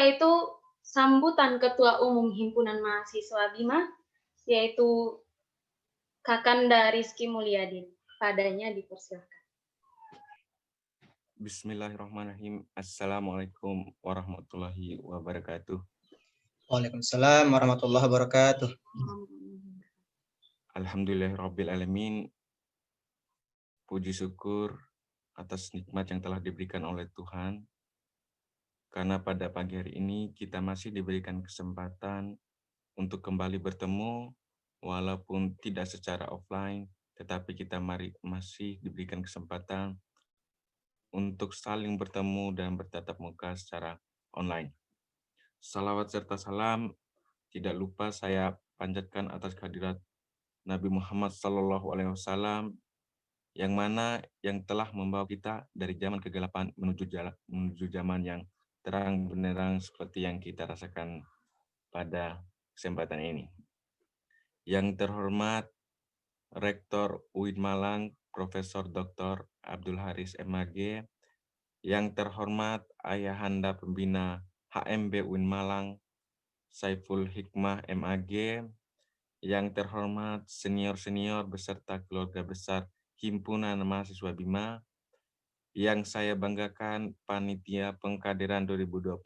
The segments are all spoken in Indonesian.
itu sambutan Ketua Umum Himpunan Mahasiswa BIMA, yaitu Kakanda Rizky Mulyadi. Padanya dipersilakan. Bismillahirrahmanirrahim. Assalamualaikum warahmatullahi wabarakatuh. Waalaikumsalam warahmatullahi wabarakatuh. Alhamdulillahirabbil alamin. Puji syukur atas nikmat yang telah diberikan oleh Tuhan. Karena pada pagi hari ini kita masih diberikan kesempatan untuk kembali bertemu walaupun tidak secara offline, tetapi kita masih diberikan kesempatan untuk saling bertemu dan bertatap muka secara online. Salawat serta salam tidak lupa saya panjatkan atas kehadirat Nabi Muhammad SAW yang mana yang telah membawa kita dari zaman kegelapan menuju zaman yang terang benderang seperti yang kita rasakan pada kesempatan ini. Yang terhormat Rektor UIN Malang, Profesor Dr. Abdul Haris MAG, yang terhormat Ayahanda Pembina HMB UIN Malang, Saiful Hikmah MAG, yang terhormat senior-senior beserta keluarga besar Himpunan Mahasiswa BIMA, yang saya banggakan Panitia Pengkaderan 2020,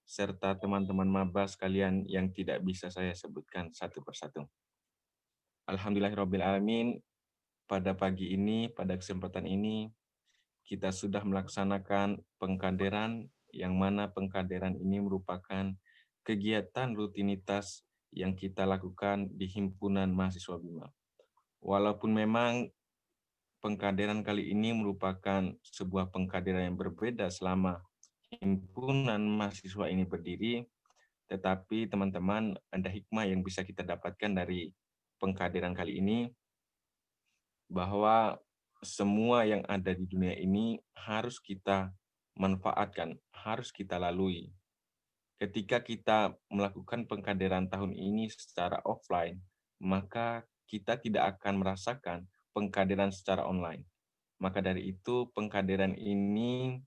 serta teman-teman maba sekalian yang tidak bisa saya sebutkan satu persatu. Alhamdulillahirrahmanirrahim, pada pagi ini, pada kesempatan ini, kita sudah melaksanakan pengkaderan, yang mana pengkaderan ini merupakan kegiatan rutinitas yang kita lakukan di Himpunan Mahasiswa BIMA. Walaupun memang pengkaderan kali ini merupakan sebuah pengkaderan yang berbeda selama Himpunan Mahasiswa ini berdiri, tetapi teman-teman, ada hikmah yang bisa kita dapatkan dari pengkaderan kali ini, bahwa semua yang ada di dunia ini harus kita manfaatkan, harus kita lalui. Ketika kita melakukan pengkaderan tahun ini secara offline, maka kita tidak akan merasakan pengkaderan secara online. Maka dari itu, pengkaderan ini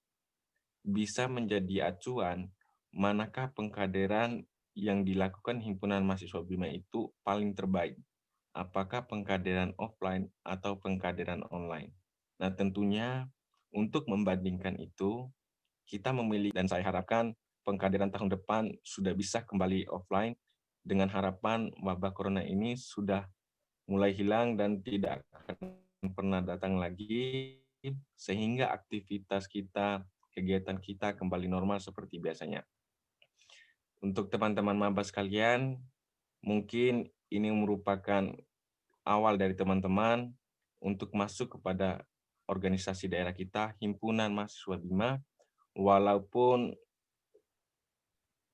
bisa menjadi acuan manakah pengkaderan yang dilakukan Himpunan Mahasiswa BIMA itu paling terbaik. Apakah pengkaderan offline atau pengkaderan online. Nah, tentunya untuk membandingkan itu, kita memilih, dan saya harapkan pengkaderan tahun depan sudah bisa kembali offline dengan harapan wabah corona ini sudah mulai hilang dan tidak akan pernah datang lagi, sehingga aktivitas kita, kegiatan kita kembali normal seperti biasanya. Untuk teman-teman maba sekalian, mungkin ini merupakan awal dari teman-teman untuk masuk kepada organisasi daerah kita, Himpunan Mahasiswa BIMA, walaupun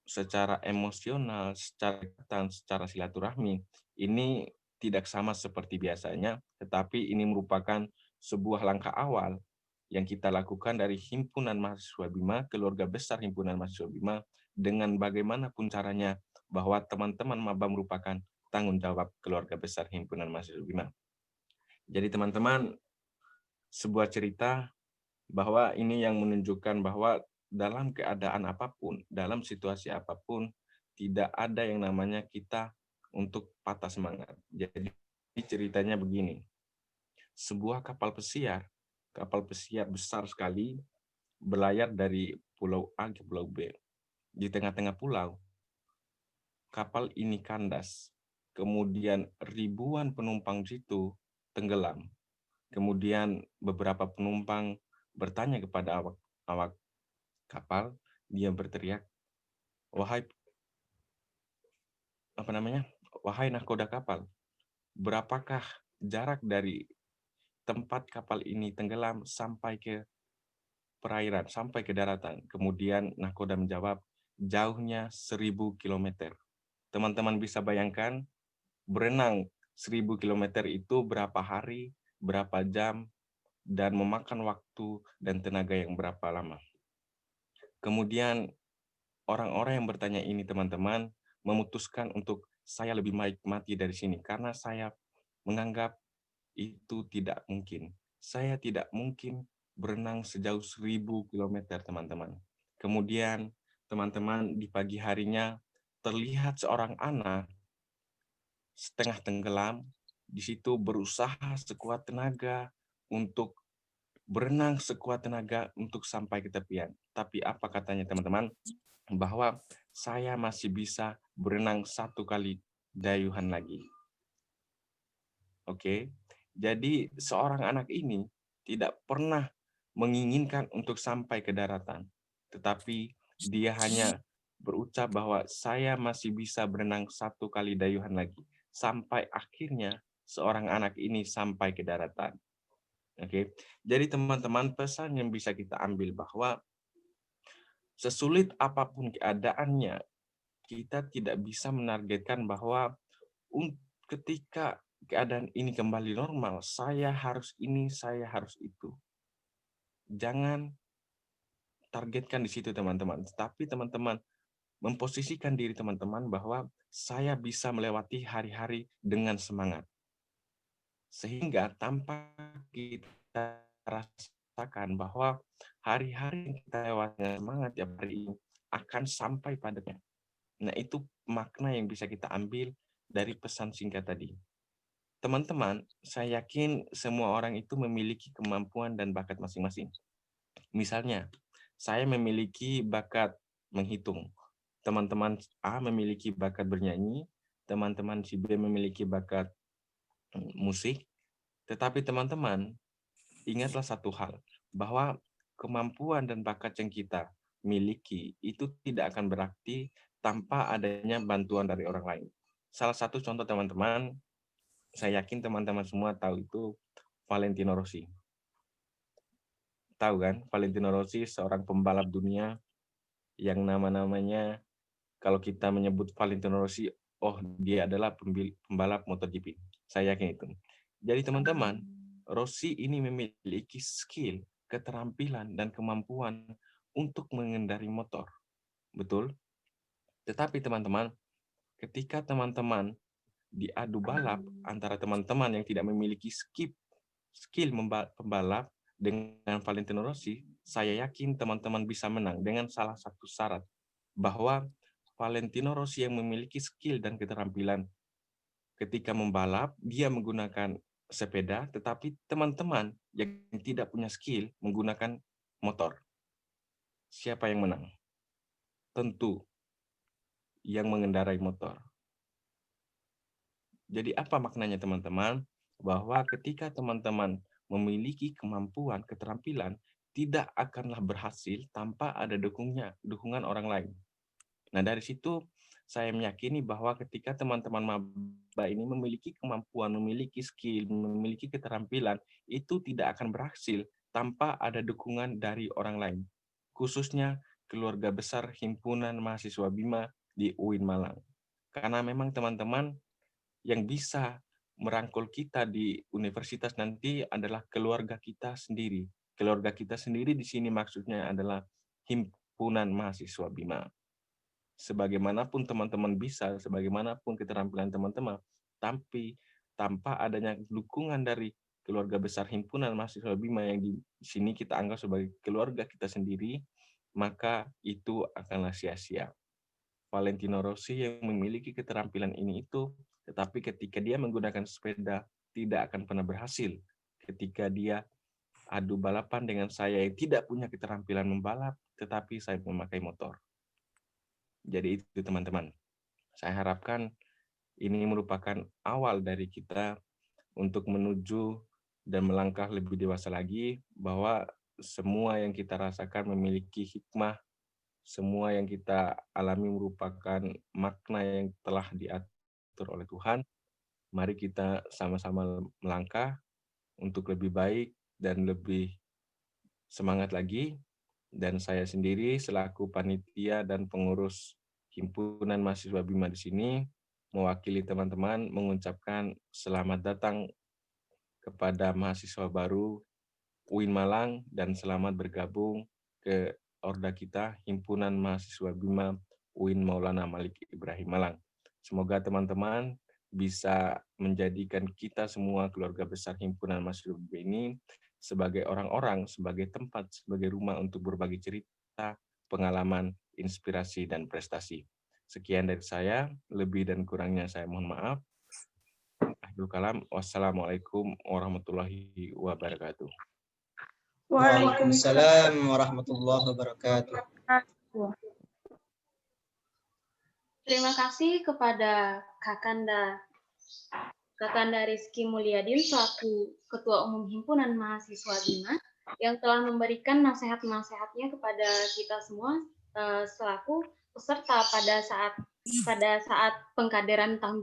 secara emosional, secara silaturahmi, ini tidak sama seperti biasanya, tetapi ini merupakan sebuah langkah awal yang kita lakukan dari Himpunan Mahasiswa BIMA, keluarga besar Himpunan Mahasiswa BIMA, dengan bagaimanapun caranya bahwa teman-teman maba merupakan tanggung jawab keluarga besar Himpunan Mahasiswa BIMA. Jadi teman-teman, sebuah cerita bahwa ini yang menunjukkan bahwa dalam keadaan apapun, dalam situasi apapun, tidak ada yang namanya kita untuk patah semangat. Jadi ceritanya begini, sebuah kapal pesiar besar sekali, berlayar dari pulau A ke pulau B. Di tengah-tengah pulau, kapal ini kandas. Kemudian ribuan penumpang di situ tenggelam. Kemudian beberapa penumpang bertanya kepada awak kapal, dia berteriak, wahai nahkoda kapal, berapakah jarak dari tempat kapal ini tenggelam sampai ke perairan, sampai ke daratan? Kemudian nahkoda menjawab, jauhnya 1000 km. Teman-teman bisa bayangkan, berenang 1000 km itu berapa hari, berapa jam, dan memakan waktu dan tenaga yang berapa lama. Kemudian orang-orang yang bertanya ini, teman-teman, memutuskan untuk saya lebih baik mati dari sini karena saya menganggap itu tidak mungkin. Saya tidak mungkin berenang sejauh 1000 km, teman-teman. Kemudian teman-teman, di pagi harinya terlihat seorang anak setengah tenggelam, di situ berusaha sekuat tenaga untuk berenang sekuat tenaga untuk sampai ke tepian. Tapi apa katanya teman-teman? Bahwa saya masih bisa berenang 1 kali dayuhan lagi. Oke, jadi seorang anak ini tidak pernah menginginkan untuk sampai ke daratan, tetapi dia hanya berucap bahwa saya masih bisa berenang 1 kali dayuhan lagi, sampai akhirnya seorang anak ini sampai ke daratan. Oke, jadi teman-teman, pesan yang bisa kita ambil bahwa sesulit apapun keadaannya, kita tidak bisa menargetkan bahwa ketika keadaan ini kembali normal, saya harus ini, saya harus itu. Jangan targetkan di situ teman-teman, tetapi teman-teman memposisikan diri teman-teman bahwa saya bisa melewati hari-hari dengan semangat. Sehingga tanpa kita rasakan bahwa hari-hari yang kita lewati dengan semangat tiap hari ini akan sampai padanya. Nah, itu makna yang bisa kita ambil dari pesan singkat tadi. Teman-teman, saya yakin semua orang itu memiliki kemampuan dan bakat masing-masing. Misalnya, saya memiliki bakat menghitung. Teman-teman A memiliki bakat bernyanyi, teman-teman si B memiliki bakat musik, tetapi teman-teman, ingatlah satu hal, bahwa kemampuan dan bakat yang kita miliki itu tidak akan berarti tanpa adanya bantuan dari orang lain. Salah satu contoh teman-teman, saya yakin teman-teman semua tahu itu Valentino Rossi. Tahu kan, Valentino Rossi seorang pembalap dunia yang nama-namanya kalau kita menyebut Valentino Rossi, oh dia adalah pembalap MotoGP. Saya yakin itu. Jadi teman-teman, Rossi ini memiliki skill, keterampilan, dan kemampuan untuk mengendarai motor. Betul? Tetapi teman-teman, ketika teman-teman diadu balap antara teman-teman yang tidak memiliki skill pembalap dengan Valentino Rossi, saya yakin teman-teman bisa menang dengan salah satu syarat, bahwa Valentino Rossi yang memiliki skill dan keterampilan ketika membalap, dia menggunakan sepeda, tetapi teman-teman yang tidak punya skill menggunakan motor. Siapa yang menang? Tentu yang mengendarai motor. Jadi apa maknanya teman-teman? Bahwa ketika teman-teman memiliki kemampuan, keterampilan, tidak akanlah berhasil tanpa ada dukungan orang lain. Nah, dari situ saya meyakini bahwa ketika teman-teman maba ini memiliki kemampuan, memiliki skill, memiliki keterampilan, itu tidak akan berhasil tanpa ada dukungan dari orang lain. Khususnya keluarga besar Himpunan Mahasiswa Bima di UIN Malang. Karena memang teman-teman yang bisa merangkul kita di universitas nanti adalah keluarga kita sendiri. Keluarga kita sendiri di sini maksudnya adalah Himpunan Mahasiswa Bima. Sebagaimanapun teman-teman bisa, sebagaimanapun keterampilan teman-teman, tapi tanpa adanya dukungan dari keluarga besar Himpunan Mahasiswa Bima yang di sini kita anggap sebagai keluarga kita sendiri, maka itu akanlah sia-sia. Valentino Rossi yang memiliki keterampilan ini itu, tetapi ketika dia menggunakan sepeda tidak akan pernah berhasil. Ketika dia adu balapan dengan saya yang tidak punya keterampilan membalap, tetapi saya memakai motor. Jadi itu teman-teman. Saya harapkan ini merupakan awal dari kita untuk menuju dan melangkah lebih dewasa lagi, bahwa semua yang kita rasakan memiliki hikmah, semua yang kita alami merupakan makna yang telah diatur oleh Tuhan. Mari kita sama-sama melangkah untuk lebih baik dan lebih semangat lagi. Dan saya sendiri selaku panitia dan pengurus Himpunan Mahasiswa Bima di sini mewakili teman-teman mengucapkan selamat datang kepada mahasiswa baru UIN Malang dan selamat bergabung ke Orda kita, Himpunan Mahasiswa Bima UIN Maulana Malik Ibrahim Malang. Semoga teman-teman bisa menjadikan kita semua keluarga besar Himpunan Mahasiswa Bima ini sebagai orang-orang, sebagai tempat, sebagai rumah untuk berbagi cerita, pengalaman, inspirasi, dan prestasi. Sekian dari saya, lebih dan kurangnya saya mohon maaf. Akhirul kalam, wassalamualaikum warahmatullahi wabarakatuh. Waalaikumsalam warahmatullahi wabarakatuh. Terima kasih kepada Kakanda Rizky Mulyadin selaku Ketua Umum Himpunan Mahasiswa BIMA yang telah memberikan nasihat-nasihatnya kepada kita semua selaku peserta pada saat pengkaderan tahun